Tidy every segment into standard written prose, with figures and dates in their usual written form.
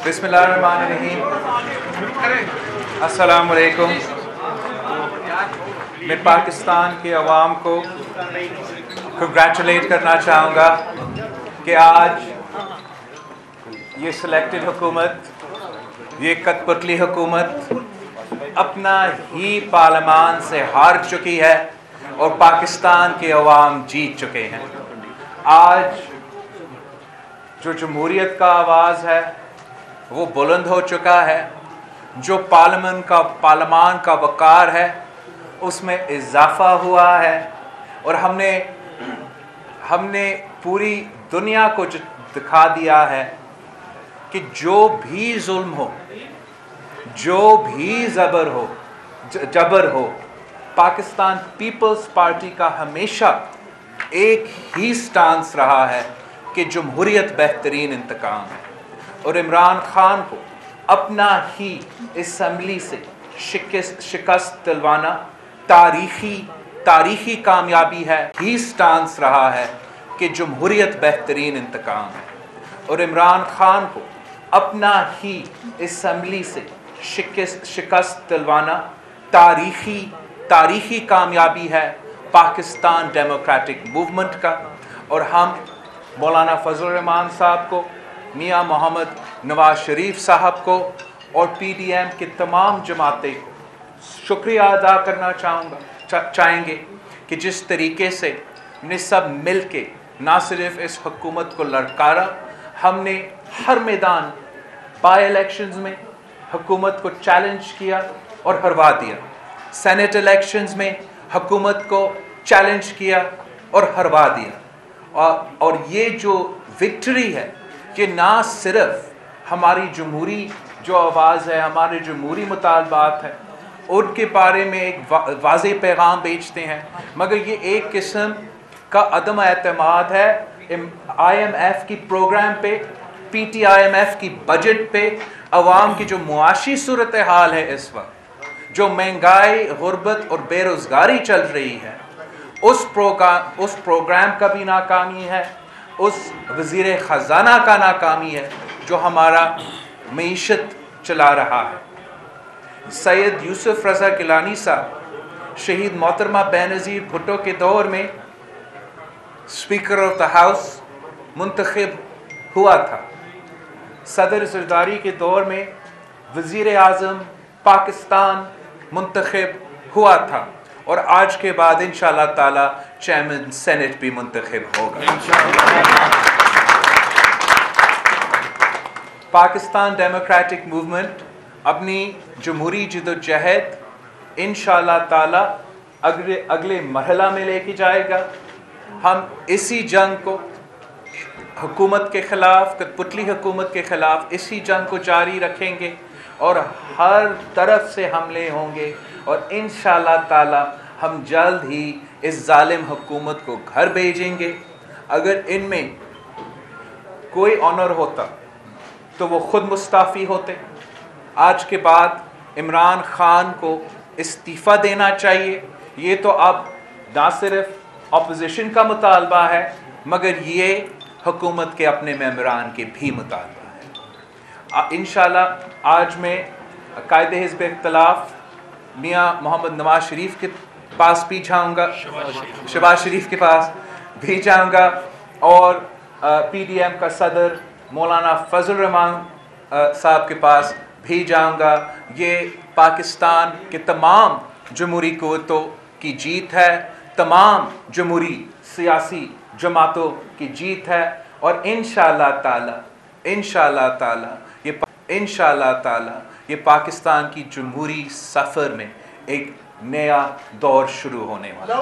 बिस्मिल्लाहिर्रहमानिर्रहीम। अस्सलामु अलैकुम। मैं पाकिस्तान के अवाम को कंग्रेचुलेट करना चाहूँगा कि आज ये सिलेक्टेड हुकूमत, ये कठपुतली हुकूमत अपना ही पार्लियामान से हार चुकी है और पाकिस्तान के अवाम जीत चुके हैं। आज जो जमहूरियत का आवाज़ है वो बुलंद हो चुका है। जो पार्लियामान का वक़ार है उसमें इजाफ़ा हुआ है और हमने पूरी दुनिया को दिखा दिया है कि जो भी जुल्म हो, जो भी जबर हो, पाकिस्तान पीपल्स पार्टी का हमेशा एक ही स्टांस रहा है कि जमहूरियत बेहतरीन इंतकाम है और इमरान खान को अपना ही असम्बली से शिकस्त दिलवाना तारीखी कामयाबी है। ही स्टांस रहा है कि जमहूरियत बेहतरीन इंतकाम है और इमरान खान को अपना ही असम्बली से शिकस्त दिलवाना तारीखी कामयाबी है पाकिस्तान डेमोक्रेटिक मूवमेंट का। और हम मौलाना फजल रहमान साहब को, मियाँ मोहम्मद नवाज शरीफ साहब को और पीडीएम के तमाम जमाते को शुक्रिया अदा करना चाहेंगे कि जिस तरीके से हमने सब मिल के ना सिर्फ इस हुकूमत को लड़कारा, हमने हर मैदान बाई इलेक्शंस में हुकूमत को चैलेंज किया और हरवा दिया। सेनेट इलेक्शंस में हुकूमत को चैलेंज किया और हरवा दिया। और ये जो विक्ट्री है कि ना सिर्फ हमारी जमहूरी जो आवाज़ है, हमारे जमहूरी मुतालबात है, उनके बारे में एक वाज़ेह पैगाम बेचते हैं, मगर ये एक किस्म का अदम एतमाद है IMF की प्रोग्राम पे, PTIMF की बजट पे, अवाम की जो मुआशी सूरत हाल है इस वक्त, जो महंगाई, गुर्बत और बेरोज़गारी चल रही है, उस प्रोग्राम का भी नाकामी है, उस वज़ीर ख़ज़ाना का नाकामी है जो हमारा मईशत चला रहा है। सैयद यूसुफ रज़ा गिलानी साहब शहीद मोहतरमा बेनज़ीर भुट्टो के दौर में स्पीकर ऑफ द हाउस मुंतखब हुआ था। सदर ज़रदारी के दौर में वज़ीर आज़म पाकिस्तान मुंतखब हुआ था और आज के बाद इंशाअल्लाह ताला चेयरमैन सेनेट भी मुंतखब होगा। पाकिस्तान डेमोक्रेटिक मूवमेंट अपनी जमहूरी जदोजहद इंशाअल्लाह ताला अगले मरहला में लेके जाएगा। हम इसी जंग को हुकूमत के ख़िलाफ़, कठपुतली हुकूमत के ख़िलाफ़ इसी जंग को जारी रखेंगे और हर तरफ से हमले होंगे और इंशाअल्लाह ताला हम जल्द ही इस जालिम हुकूमत को घर भेजेंगे। अगर इनमें कोई ऑनर होता तो वो ख़ुद मुस्ताफ़ी होते। आज के बाद इमरान ख़ान को इस्तीफ़ा देना चाहिए। ये तो अब ना सिर्फ अपोजिशन का मुतालबा है मगर ये हुकूमत के अपने मेंबरान के भी मुतालबा है। इंशाअल्लाह आज मैं कायदे हिज़्ब इख्तिलाफ़ मियाँ मोहम्मद नवाज शरीफ के पास भी जाऊँगा, शहबाज शरीफ के पास भी जाऊँगा और PDM का सदर मौलाना फजल रहमान साहब के पास भी जाऊँगा। ये पाकिस्तान के तमाम जमहूरी क़ुव्वतों की जीत है, तमाम जमहूरी सियासी जमातों की जीत है और इंशाअल्लाह ताला ये पाकिस्तान की जमहूरी सफ़र में एक नया दौर शुरू होने वाला है।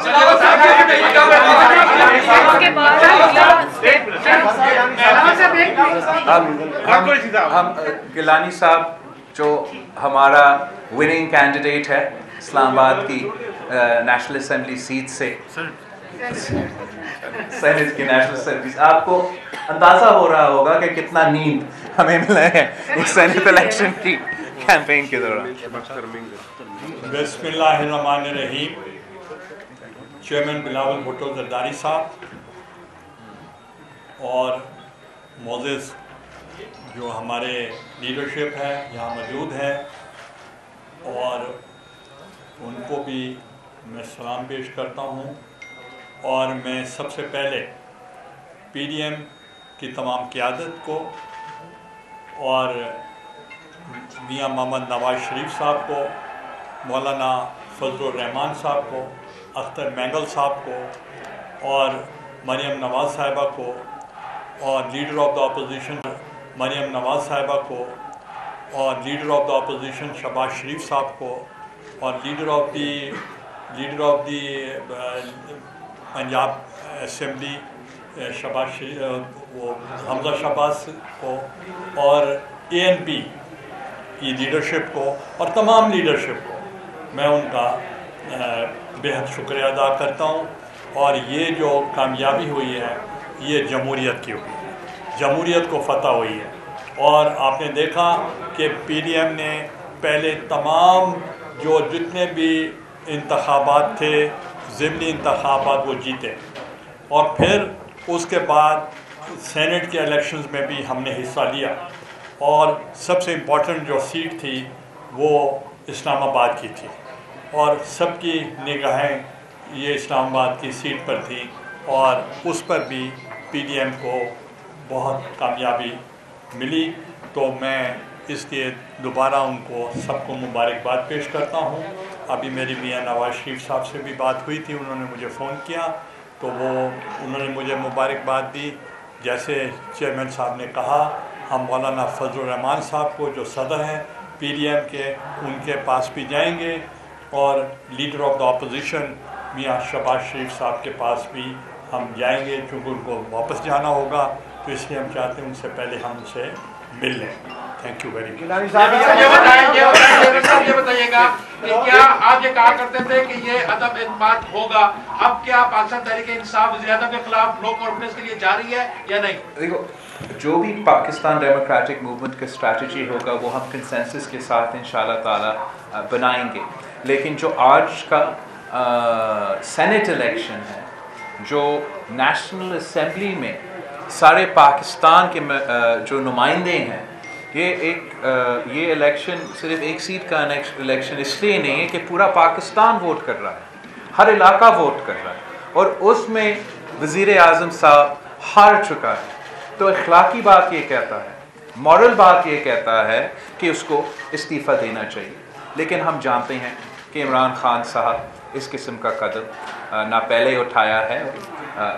हम गिलानी साहब जो हमारा विनिंग कैंडिडेट है इस्लामाबाद की नेशनल असेंबली सीट से, सेनेट की नेशनल असेंबली, आपको अंदाज़ा हो रहा होगा कि कितना नींद हमें मिला है इस सेनेट इलेक्शन की कैंपेन के दौरान। बिस्मिल्लाहिर्रहमानिर्रहीम। चेयरमैन बिलावल भुट्टो ज़रदारी साहब और मोअज़्ज़ज़ جو ہمارے لیڈرشپ ہے یہاں موجود ہے، اور ان کو بھی میں سلام پیش کرتا ہوں، اور میں سب سے پہلے پی ڈی ایم کی تمام قیادت کو اور میاں محمد نواز شریف صاحب کو، مولانا فضل الرحمان صاحب کو، اختر مینگل صاحب کو، اور مریم نواز صاحبہ کو، اور leader of the opposition Maryam Nawaz صاحبہ کو، اور leader of the opposition Shahbaz Sharif صاحب کو، اور leader of the Punjab assembly Shahbaz Sharif وہ حمزہ شہباز کو، اور اے این پی کی لیڈرشپ کو، اور تمام لیڈرشپ کو میں ان کا بہت شکریہ ادا کرتا ہوں۔ اور یہ جو کامیابی ہوئی ہے یہ جمہوریت کی ہوئی ہے، جمہوریت کو فتح ہوئی ہے۔ اور آپ نے دیکھا کہ پی ڈی ایم نے پہلے تمام جو جتنے بھی انتخابات تھے، ضمنی انتخابات، وہ جیتے، اور پھر اس کے بعد سینٹ کے الیکشنز میں بھی ہم نے حصہ لیا، اور سب سے امپورٹنٹ جو سیٹ تھی وہ اسلام آباد کی تھی، اور سب کی نگاہیں یہ اسلام آباد کی سیٹ پر تھی، اور اس پر بھی پی ڈی ایم کو بہت کامیابی ملی۔ تو میں اس لیے دوبارہ ان کو سب کو مبارکباد پیش کرتا ہوں۔ ابھی میری میاں نواز شریف صاحب سے بھی بات ہوئی تھی، انہوں نے مجھے فون کیا تو انہوں نے مجھے مبارکباد دی۔ جیسے چیئرمین صاحب نے کہا، ہم مولانا فضل الرحمان صاحب کو جو صدر ہیں پی ڈی ایم کے، ان کے پاس بھی جائیں گے، اور لیڈر آف دا اپوزیشن میاں شہباز شریف صاحب کے پاس بھی ہم جائیں گے، چونکہ ان کو واپس جانا ہوگا، تو اس لیے ہم چاہتے ہیں ان سے پہلے ہم ان سے مل لیں۔ Thank you very much. یہ بتائیے گا کہ کیا آپ یہ کہا کرتے تھے کہ یہ عدم اعتماد ہوگا، اب کیا پاکستان تحریک انصاف وزیر اعظم کے خلاف نو کانفیڈنس کے لیے جاری ہے یا نہیں؟ دیکھو، جو بھی پاکستان ڈیموکریٹک موومنٹ کا اسٹریٹجی ہوگا وہ ہم کنسنسس کے ساتھ انشاءاللہ تعالی بنائیں گے، لیکن جو آج کا سینٹ الیکشن ہے، جو نیشنل اسمبلی میں سارے پاکستان کے جو نمائندے ہیں، یہ الیکشن صرف ایک سیٹ کا الیکشن اس لیے نہیں ہے کہ پورا پاکستان ووٹ کر رہا ہے، ہر علاقہ ووٹ کر رہا ہے، اور اس میں وزیر اعظم صاحب ہار چکا ہے۔ تو اخلاقی بات یہ کہتا ہے، مورل بات یہ کہتا ہے کہ اس کو استعفیٰ دینا چاہیے، لیکن ہم جانتے ہیں کہ عمران خان صاحب اس قسم کا قدم نہ پہلے اٹھایا ہے،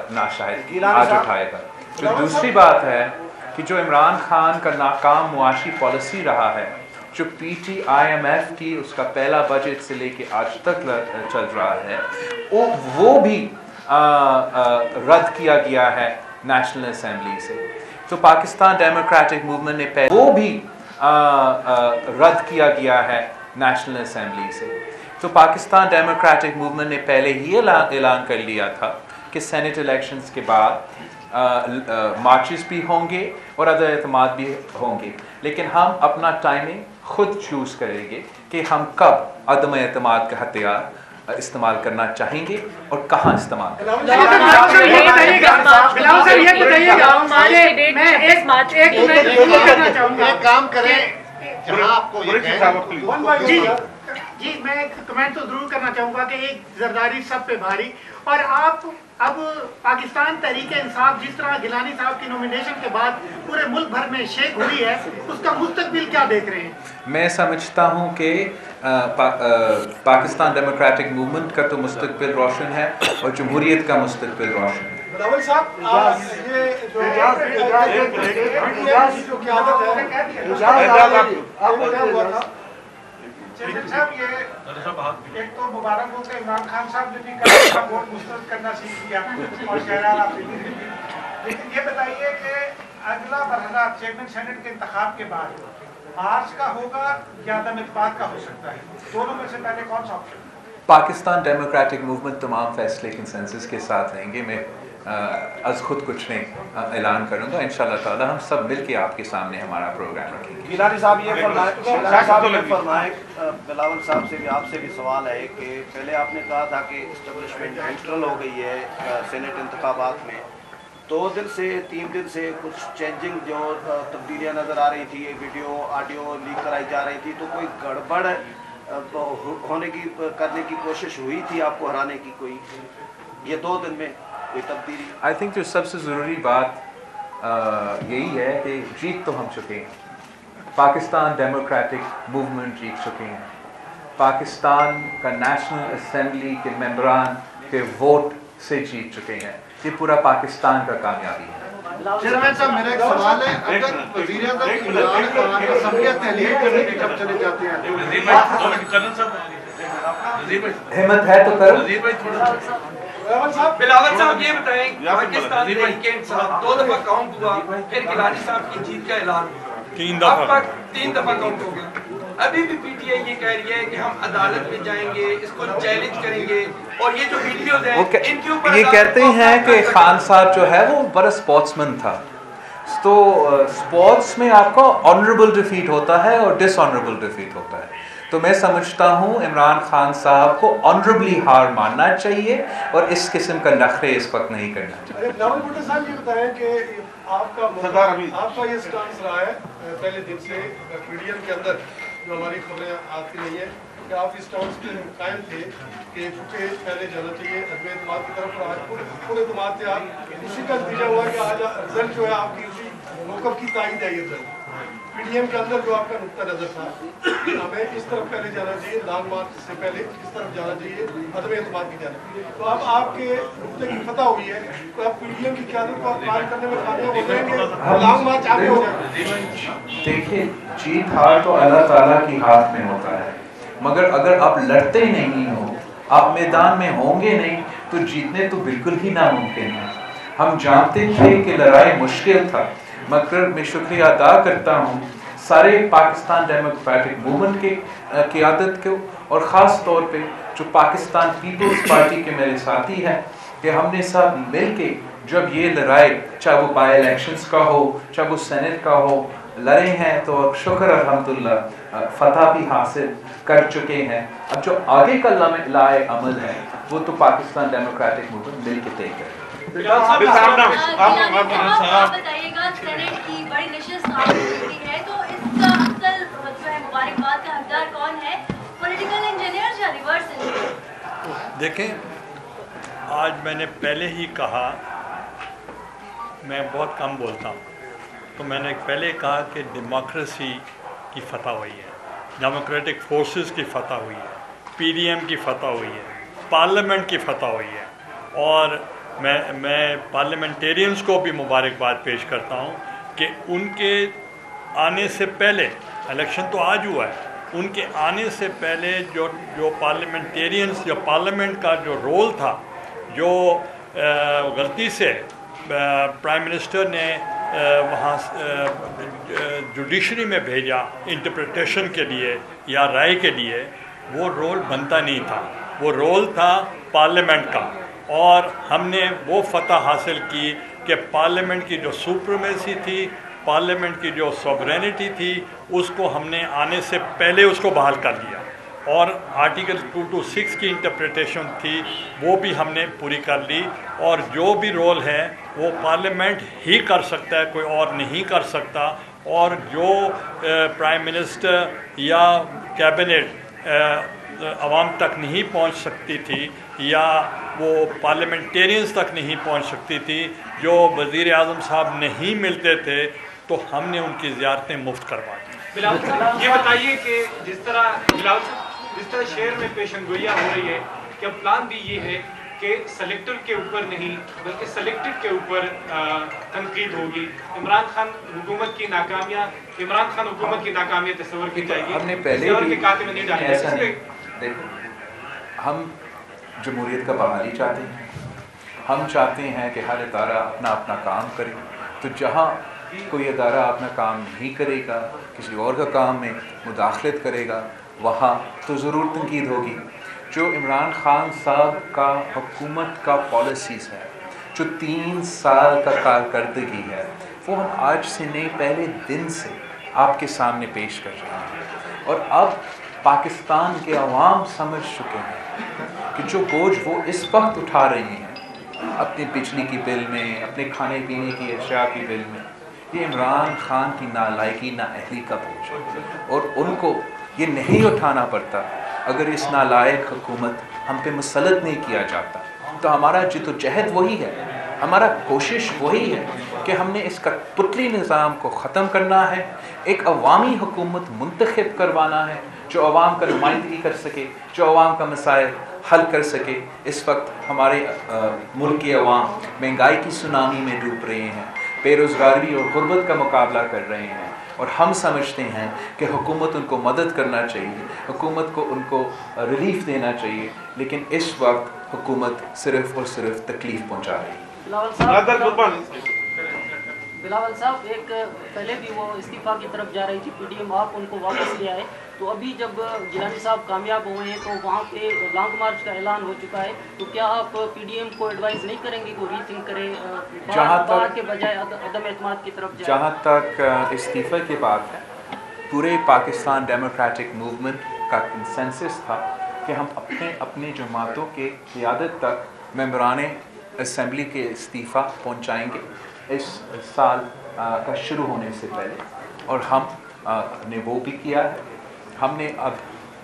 نہ شاید آج اٹھائے گا۔ جو دوسری بات ہے کہ جو عمران خان کا ناکام معاشی پالیسی رہا ہے، جو P T I M F کی اس کا پہلا بجٹ سے لے کے آج تک چل رہا ہے، وہ بھی رد کیا گیا ہے نیشنل اسمبلی سے۔ تو پاکستان ڈیموکریٹک موومنٹ نے وہ بھی رد کیا گیا ہے نیشنل اسمبلی سے۔ تو پاکستان ڈیموکریٹک موومنٹ نے پہلے ہی اعلان کر لیا تھا کہ سینٹ الیکشنز کے بعد مارچز بھی ہوں گے اور عدم اعتماد بھی ہوں گے، لیکن ہم اپنا ٹائمنگ خود چوز کریں گے کہ ہم کب عدم اعتماد کا ہتھیار استعمال کرنا چاہیں گے اور کہاں استعمال کریں گے۔ جی میں ایک کمنٹ تو ضرور کرنا چاہوں گا کہ ایک زرداری سب پہ بھاری، اور آپ اب پاکستان تحریک انصاف جس طرح گیلانی صاحب کی نومینیشن کے بعد پورے ملک بھر میں شیک ہوئی ہے، اس کا مستقبل کیا دیکھ رہے ہیں؟ میں سمجھتا ہوں کہ پاکستان ڈیموکریٹک موومنٹ کا تو مستقبل روشن ہے اور جمہوریت کا مستقبل روشن ہے۔ بلاول صاحب، یہ جو قیادت ہے، چیئرمین صاحب، یہ ایک تو مبارک ہو کہ عمران خان صاحب نے بھی کہا ووٹ مسترد کرنا سیکھ لیا اور شہرار آپ نے بھی، لیکن یہ بتائیے کہ اگلا مرحلہ چیئرمین سینٹ کے انتخاب کے بعد مارچ کا ہوگا یا عدم اعتماد کا ہو سکتا ہے؟ دونوں میں سے پہلے کون سا آپشن؟ پاکستان ڈیموکریٹک موومنٹ تمام فیصلے کنسنسس کے ساتھ لیں گے۔ میں از خود کچھ نہیں اعلان کروں گا، انشاءاللہ تعالی ہم سب مل کے آپ کے سامنے ہمارا پروگرام رکھیں گے۔ گیلانی صاحب یہ فرمائیں، بلاول صاحب سے بھی آپ سے بھی سوال ہے کہ پہلے آپ نے کہا تھا کہ اسٹیبلشمنٹ نیوٹرل ہو گئی ہے سینٹ انتخابات میں، 2 दिन से 3 दिन से कुछ चेंजिंग जो तब्दीलियाँ नज़र आ रही थी, वीडियो ऑडियो लीक कराई जा रही थी, तो कोई गड़बड़ होने की करने की कोशिश हुई थी आपको हराने की? कोई ये 2 दिन में कोई तब्दीली? आई थिंक जो सबसे ज़रूरी बात यही है कि जीत तो हम चुके हैं, पाकिस्तान डेमोक्रेटिक मूवमेंट जीत चुके हैं, पाकिस्तान का नेशनल असम्बली के मेंबरान के वोट से जीत चुके हैं। ये पूरा पाकिस्तान का कामयाबी है। चेयरमैन साहब, मेरा एक सवाल है, अगर वज़ीर आज़म इमरान खान असम्बली तहलील करने के कब चले जाते हैं? हिम्मत है तो करो। बिलावल साहब ये बताएं, पाकिस्तान तहरीक इंसाफ 2 दफा काउंट हुआ, फिर गिलानी साहब की जीत का ऐलान हुआ, 3 दफा काउंट हो गया। अभी भी पीटीआई ये कह रही है कि हम अदालत में जाएंगे, इसको चैलेंज करेंगे, और ये जो वीडियोज हैं इनके ऊपर ये कहते हैं कि खान साहब जो है वो बड़ा स्पोर्ट्समैन था, तो स्पोर्ट्स में आपका ऑनरेबल डिफीट होता है और डिसऑनरेबल डिफीट होता है। तो मैं समझता हूँ इमरान खान साहब को ऑनरेबली हार मानना चाहिए और इस किस्म का नखरे इस वक्त नहीं करना चाहिए। बिलावल भुट्टो साहब ये बताएं कि आपका ये स्टांस रहा है पहले दिन से पीडीएम के अंदर, जो हमारी खबरें आती रही है कि आप इस स्टांस पे कायम थे कि फुटेज पहले जाना चाहिए अदम एतमाद की तरफ, और आज पूरे एतमाद से आप उसी का नतीजा हुआ कि आज रिजल्ट जो है आपकी उसी मौक़िफ़ की तायद है। ये रिजल्ट पीडीएम के अंदर जो आपका नुक्ता नज़र था कि हमें इस तरफ पहले जाना चाहिए, लॉन्ग मार्च से पहले इस तरफ जाना चाहिए, अदम एतमाद की जाना, तो अब आपके नुक्ते की फतह हुई है, तो अब पीडीएम की क़यादत को आप प्लान करने में कामयाब हो जाएंगे, लॉन्ग मार्च आगे हो जाएगा? देखिए, जीत हार तो अल्लाह ताला की हाथ में होता है, मगर अगर आप लड़ते नहीं हो, आप मैदान में होंगे नहीं, तो जीतने तो बिल्कुल ही नामुमकिन है। हम जानते थे कि लड़ाई मुश्किल था, मगर मैं शुक्रिया अदा करता हूँ सारे पाकिस्तान डेमोक्रेटिक मूवमेंट के क़यादत को, और ख़ास तौर पे जो पाकिस्तान पीपल्स पार्टी के मेरे साथी हैं, कि हमने सब मिल के जब ये लड़ाई, चाहे वो बाई इलेक्शंस का हो, चाहे वो सेनेट का हो, लड़े हैं, तो शुक्र अल्हम्दुलिल्लाह फतह भी हासिल कर चुके हैं। अब जो आगे का लाए अमल है वो तो पाकिस्तान डेमोक्रेटिक मूवमेंट मिल के तय करेगा। बताइएगा, सेनेट की बड़ी नशिस्त आपने की है, तो इसका असल जो है मुबारकबाद का हकदार कौन है, पॉलिटिकल इंजीनियर या रिवर्स इंजीनियर? देखें, आज मैंने पहले ही कहा, मैं बहुत कम बोलता हूँ, तो मैंने पहले कहा कि डेमोक्रेसी की फतह हुई है, डेमोक्रेटिक फोर्सेस की फतह हुई है, पीडीएम की फतह हुई है, पार्लियामेंट की फतह हुई है, और मैं पार्लियामेंटेरियंस को भी मुबारकबाद पेश करता हूँ कि उनके आने से पहले, इलेक्शन तो आज हुआ है, उनके आने से पहले जो पार्लियामेंटेरियंस, जो पार्लियामेंट का जो रोल था, जो गलती से प्राइम मिनिस्टर ने वहाँ जुडिशरी में भेजा इंटरप्रिटेशन के लिए या राय के लिए, वो रोल बनता नहीं था, वो रोल था पार्लियामेंट का, और हमने वो फतह हासिल की कि पार्लियामेंट की जो सुप्रीमेसी थी, पार्लियामेंट की जो सॉवरेनिटी थी, उसको हमने आने से पहले उसको बहाल कर दिया, और आर्टिकल 226 की इंटरप्रिटेशन थी वो भी हमने पूरी कर ली, और जो भी रोल है वो पार्लियामेंट ही कर सकता है, कोई और नहीं कर सकता, और जो प्राइम मिनिस्टर या कैबिनेट आवाम तक नहीं पहुंच सकती थी, या वो पार्लियामेंटेरियंस तक नहीं पहुंच सकती थी, जो वज़ीर आज़म साहब नहीं मिलते थे, तो हमने उनकी ज़ियारतें मुफ्त करवा दी। बिलावल साहब, ये बताइए कि जिस तरह शहर में पेशन गोइयाँ हो रही है, कि अब प्लान भी ये है कि सेलेक्टर के ऊपर नहीं बल्कि सेलेक्टेड के ऊपर तनकीद होगी, इमरान खान हुकूमत की नाकामियाँ तस्वर की जाएगी, हमने पहले भी ऐसा नहीं, देखो, हम जमहूरियत का बहाली चाहते हैं, हम चाहते हैं कि हर इदारा अपना अपना काम करे, तो जहाँ कोई इदारा अपना काम नहीं करेगा, किसी और का काम में मुदाखलत करेगा, वहाँ तो ज़रूर तनकीद होगी। जो इमरान खान साहब का हुकूमत का पॉलिसीज़ है, जो 3 साल का कारकर्दगी है, वो हम आज से नहीं पहले दिन से आपके सामने पेश कर रहे हैं, और अब पाकिस्तान के अवाम समझ चुके हैं कि जो बोझ वो इस वक्त उठा रही हैं, अपने बिजली की बिल में, अपने खाने पीने की अशिया की बिल में। ये इमरान खान की नालायकी नाअहली का बोझ है और उनको ये नहीं उठाना पड़ता अगर इस नालायक हुकूमत हम पे मुसल्लत नहीं किया जाता। तो हमारा जिद्दोजहद वही है, हमारा कोशिश वही है कि हमने इस कठपुतली निज़ाम को ख़त्म करना है, एक अवामी हुकूमत मुंतखब करवाना है जो अवाम का नुमाइंदगी कर सके, जो अवाम का मसाइल हल कर सके। इस वक्त हमारे मुल्क के अवाम महंगाई की सुनामी में डूब रहे हैं, बेरोज़गारी और गुर्बत का मुकाबला कर रहे हैं और हम समझते हैं कि हुकूमत उनको मदद करना चाहिए, हुकूमत को उनको रिलीफ देना चाहिए, लेकिन इस वक्त हुकूमत सिर्फ़ और सिर्फ तकलीफ़ पहुँचा रही है। बिलावल साहब, एक पहले भी वो इस्तीफ़ा की तरफ जा रही थी पीडीएम, आप उनको वापस ले आए, तो अभी जब गिलानी साहब कामयाब हुए हैं तो वहाँ पे लॉन्ग मार्च का ऐलान हो चुका है, तो क्या आप पीडीएम को एडवाइस नहीं करेंगे कि रीथिंक करें, बाहर के बजाय अदम एतमाद की तरफ जाए? जहाँ तक इस्तीफ़े की बात है, पूरे पाकिस्तान डेमोक्रेटिक मूवमेंट का कंसेंसस था कि हम अपने अपने जमातों के क़ियादत तक मेंबरान असम्बली के इस्तीफ़ा पहुँचाएँगे इस साल का शुरू होने से पहले, और हम ने वो भी किया है। हमने अब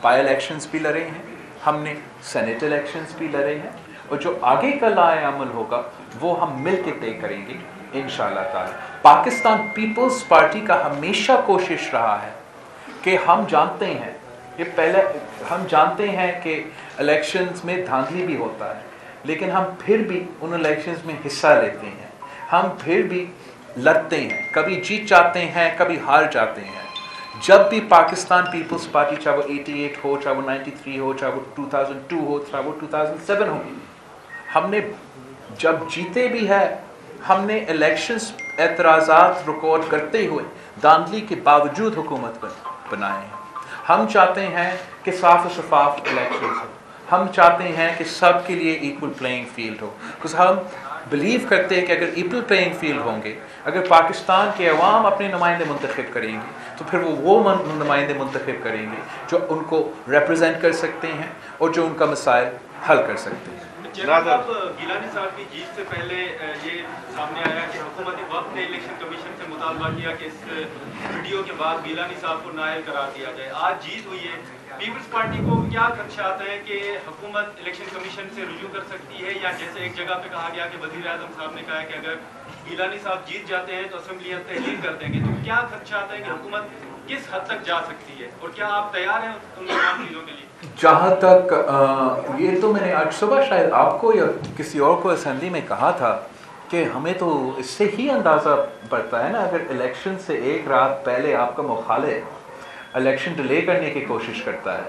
बाई इलेक्शंस भी लड़े हैं, हमने सेनेट इलेक्शंस भी लड़े हैं, और जो आगे का लाए अमल होगा वो हम मिल के तय करेंगे इंशाअल्लाह ताला। पाकिस्तान पीपल्स पार्टी का हमेशा कोशिश रहा है कि हम जानते हैं, ये पहले हम जानते हैं कि इलेक्शंस में धांधली भी होता है, लेकिन हम फिर भी उन इलेक्शंस में हिस्सा लेते हैं, हम फिर भी लड़ते हैं, कभी जीत जाते हैं, कभी हार जाते हैं। जब भी पाकिस्तान पीपल्स पार्टी, चाहे वो 88 हो, चाहे वो 93 हो, चाहे वो 2002 हो, चाहे वो 2007 हो, हमने जब जीते भी है, हमने इलेक्शंस एतराज़ात रिकॉर्ड करते हुए धांधली के बावजूद हुकूमत बनाए हैं। हम चाहते हैं कि साफ और शफाफ इलेक्शंस हो, हम चाहते हैं कि सब के लिए इक्वल प्लेइंग फील्ड हो, बिकॉज हम बिलीव करते हैं कि अगर इक्वल प्लेइंग फील्ड होंगे, अगर पाकिस्तान के अवाम अपने नुमाइंदे मुंतखब करेंगे, तो फिर वो नुमाइंदे मुंतखब करेंगे जो उनको रिप्रेजेंट कर सकते हैं और जो उनका मसाइल हल कर सकते हैं। अब गिलानी साहब की जीत से पहले ये सामने आया कि हुकूमती वक्त ने इलेक्शन कमीशन से मुतालबा किया कि इस वीडियो के बाद गिलानी साहब को नायल करार दिया जाए। आज जीत हुई है, पीपल्स पार्टी को क्या खदशात है कि हुकूमत इलेक्शन कमीशन से रुजू कर सकती है, या जैसे एक जगह पे कहा गया कि वज़ीर आज़म साहब ने कहा है कि अगर गिलानी साहब जीत जाते हैं तो असेंबलियाँ तहलील कर देंगे, तो क्या खदशात है कि हुकूमत किस हद तक जा सकती है और क्या आप तैयार हैं उन तमाम चीज़ों के लिए? जहाँ तक ये तो मैंने आज सुबह शायद आपको या किसी और को असेंबली में कहा था कि हमें तो इससे ही अंदाज़ा पड़ता है ना, अगर इलेक्शन से एक रात पहले आपका मुखालिफ इलेक्शन डिले करने की कोशिश करता है,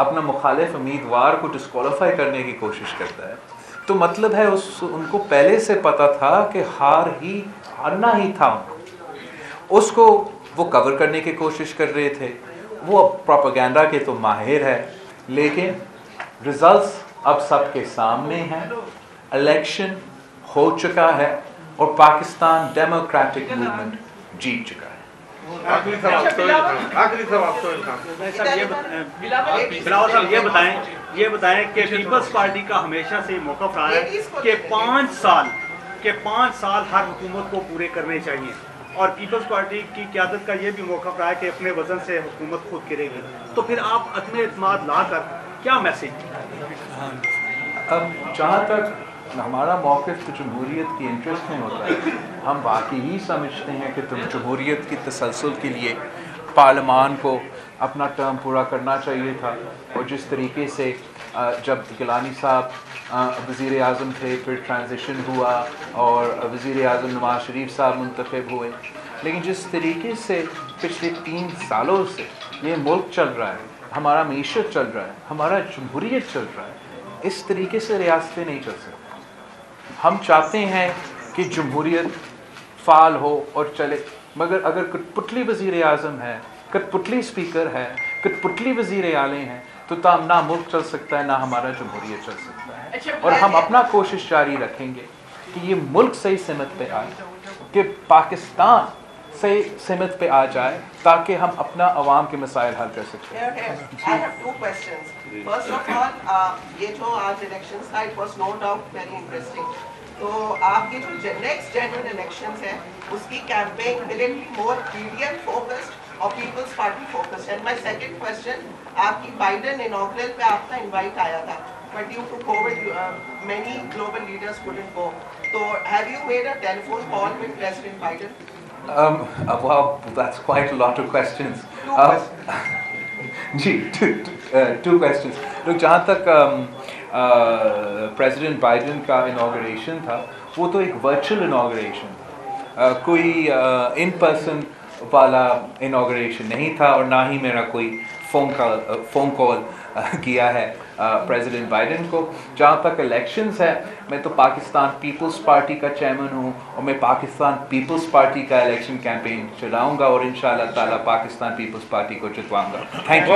अपना मुखालिफ उम्मीदवार को डिस्क्वालीफाई करने की कोशिश करता है, तो मतलब है उनको पहले से पता था कि हारना ही था उसको वो कवर करने की कोशिश कर रहे थे। वो प्रोपेगेंडा के तो माहिर है, लेकिन रिजल्ट्स अब सबके सामने हैं, इलेक्शन हो चुका है और पाकिस्तान डेमोक्रेटिक मूवमेंट जीत चुका है। आखिरी सवाल बिलावल साहब ये बताएं कि पीपल्स पार्टी का हमेशा से मौक़िफ़ रहा है कि 5 साल हर हुकूमत को पूरे करने चाहिए, और पीपल्स पार्टी की क़यादत का ये भी मौक़िफ़ रहा है कि अपने वज़न से हुकूमत खुद गिरेगी, तो फिर आप अदम एतमाद ला कर क्या मैसेज? अब जहाँ तक हमारा मौक़िफ़ तो जमहूरियत की इंटरेस्ट में होता है, हम बाकी ही समझते हैं कि जमहूरियत की तसलसल के लिए पार्लियामान को अपना टर्म पूरा करना चाहिए था, और जिस तरीके से जब गिलानी साहब वज़ीर आज़म थे, फिर ट्रांजिशन हुआ और वज़ीर आज़म नवाज़ शरीफ साहब मुंतखब हुए, लेकिन जिस तरीके से पिछले 3 सालों से ये मुल्क चल रहा है, हमारा मईशत चल रहा है, हमारा जमहूरियत चल रहा है, इस तरीके से रियासतें नहीं चल सकती। हम चाहते हैं कि जमहूरियत फ़ाल हो और चले, मगर अगर कठपुतली वज़ीर आज़म है, कठपुतली स्पीकर है, कठपुतली वज़ीर आले हैं, तो ना मुल्क चल सकता है, ना हमारा जमहूरियत चल सकता है। और हम अपना कोशिश जारी रखेंगे कि ये मुल्क सही सिमत पे आए, कि पाकिस्तान सही सिमत पे आ जाए, ताकि हम अपना अवाम के मसाइल हल कर सकते हैं। I have 2 questions. First of all, ये जो आज elections था, it was no doubt very interesting. तो आपके जो नेक्स्ट जनरल इलेक्शंस हैं उसकी campaign will it be more PDM focused और Peoples Party focused? And my second question, आपकी बाइडेन इनॉग्रल पे आपका इनवाइट आया था, but due to COVID many global leaders couldn't go. So have you made a telephone call with President Biden? Wow, that's quite a lot of questions. Ji, two questions. लोग जहाँ तक president Biden का inauguration था वो तो एक virtual inauguration, कोई in person वाला इनॉग्रेशन नहीं था और ना ही मेरा कोई फ़ोन कॉल किया है प्रेसिडेंट बाइडेन को। जहाँ तक इलेक्शंस है, मैं तो पाकिस्तान पीपल्स पार्टी का चेयरमैन हूँ और मैं पाकिस्तान पीपल्स पार्टी का इलेक्शन कैंपेन चलाऊँगा और इंशाअल्लाह ताला पाकिस्तान पीपल्स पार्टी को जितवाऊँगा। Thank you.